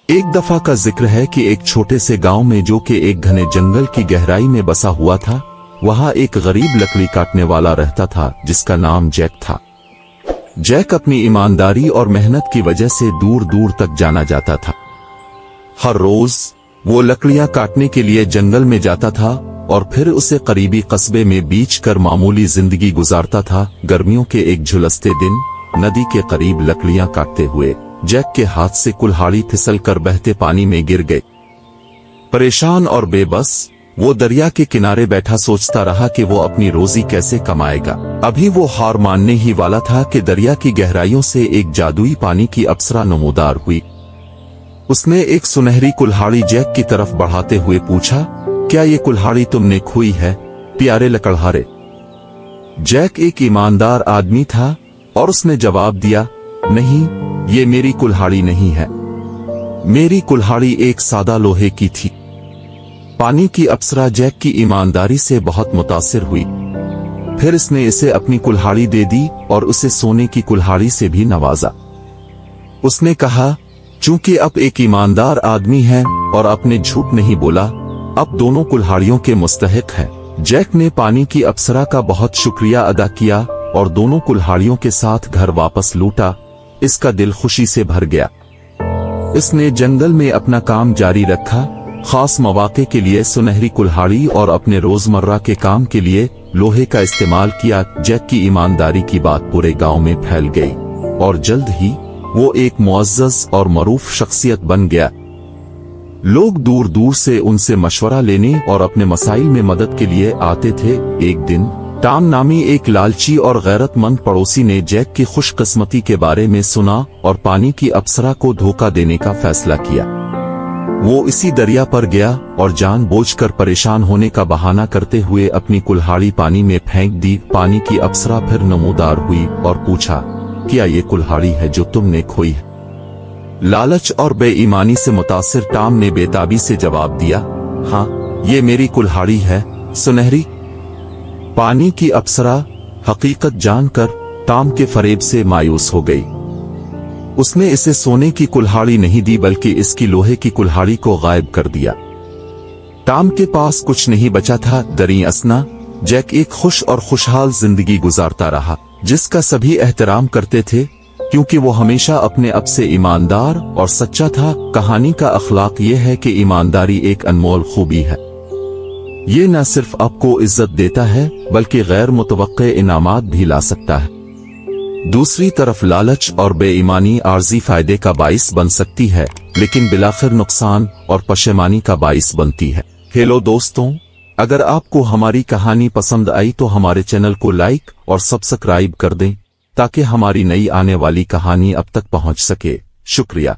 एक दफा का जिक्र है कि एक छोटे से गांव में जो कि एक घने जंगल की गहराई में बसा हुआ था, वहां एक गरीब लकड़ी काटने वाला रहता था जिसका नाम जैक था। जैक अपनी ईमानदारी और मेहनत की वजह से दूर दूर तक जाना जाता था। हर रोज वो लकड़ियां काटने के लिए जंगल में जाता था और फिर उसे करीबी कस्बे में बीच कर मामूली जिंदगी गुजारता था। गर्मियों के एक झुलसते दिन नदी के करीब लकड़ियां काटते हुए जैक के हाथ से कुल्हाड़ी फिसल कर बहते पानी में गिर गई। परेशान और बेबस वो दरिया के किनारे बैठा सोचता रहा कि वो अपनी रोजी कैसे कमाएगा। अभी वो हार मानने ही वाला था कि दरिया की गहराइयों से एक जादुई पानी की अप्सरा नमूदार हुई। उसने एक सुनहरी कुल्हाड़ी जैक की तरफ बढ़ाते हुए पूछा, क्या ये कुल्हाड़ी तुमने खोई है प्यारे लकड़हारे? जैक एक ईमानदार आदमी था और उसने जवाब दिया, नहीं, ये मेरी कुल्हाड़ी नहीं है। मेरी कुल्हाड़ी एक सादा लोहे की थी। पानी की अप्सरा जैक की ईमानदारी से बहुत मुतासिर हुई। फिर इसने इसे अपनी कुल्हाड़ी दे दी और उसे सोने की कुल्हाड़ी से भी नवाजा। उसने कहा, चूंकि अब एक ईमानदार आदमी है और आपने झूठ नहीं बोला, अब दोनों कुल्हाड़ियों के मुस्तहिक हैं। जैक ने पानी की अप्सरा का बहुत शुक्रिया अदा किया और दोनों कुल्हाड़ियों के साथ घर वापस लौटा। इसका दिल खुशी से भर गया। इसने जंगल में अपना काम जारी रखा, खास मौके के लिए सुनहरी कुल्हाड़ी और अपने रोजमर्रा के काम के लिए लोहे का इस्तेमाल किया। जैक की ईमानदारी की बात पूरे गांव में फैल गई और जल्द ही वो एक मुअज़्ज़ज़ और मरूफ शख्सियत बन गया। लोग दूर दूर से उनसे मशवरा लेने और अपने मसाइल में मदद के लिए आते थे। एक दिन टॉम नामी एक लालची और गैरतमंद पड़ोसी ने जैक की खुशकिस्मती के बारे में सुना और पानी की अप्सरा को धोखा देने का फैसला किया। वो इसी दरिया पर गया और जानबूझकर परेशान होने का बहाना करते हुए अपनी कुल्हाड़ी पानी में फेंक दी। पानी की अप्सरा फिर नमूदार हुई और पूछा, क्या ये कुल्हाड़ी है जो तुमने खोई है? लालच और बेईमानी से मुतासिर टॉम ने बेताबी से जवाब दिया, हाँ, ये मेरी कुल्हाड़ी है सुनहरी। पानी की अप्सरा हकीकत जानकर टॉम के फरेब से मायूस हो गई। उसने इसे सोने की कुल्हाड़ी नहीं दी बल्कि इसकी लोहे की कुल्हाड़ी को गायब कर दिया। टॉम के पास कुछ नहीं बचा था दरी असना। जैक एक खुश और खुशहाल जिंदगी गुजारता रहा जिसका सभी एहतराम करते थे क्योंकि वो हमेशा अपने अब से ईमानदार और सच्चा था। कहानी का अखलाक ये है कि ईमानदारी एक अनमोल खूबी है। ये न सिर्फ आपको इज्जत देता है बल्कि गैर मुतवक्के इनामात भी ला सकता है। दूसरी तरफ लालच और बेईमानी आर्जी फायदे का बाइस बन सकती है लेकिन बिलाखिर नुकसान और पशेमानी का बाइस बनती है। हेलो दोस्तों, अगर आपको हमारी कहानी पसंद आई तो हमारे चैनल को लाइक और सब्सक्राइब कर दें ताकि हमारी नई आने वाली कहानी अब तक पहुंच सके। शुक्रिया।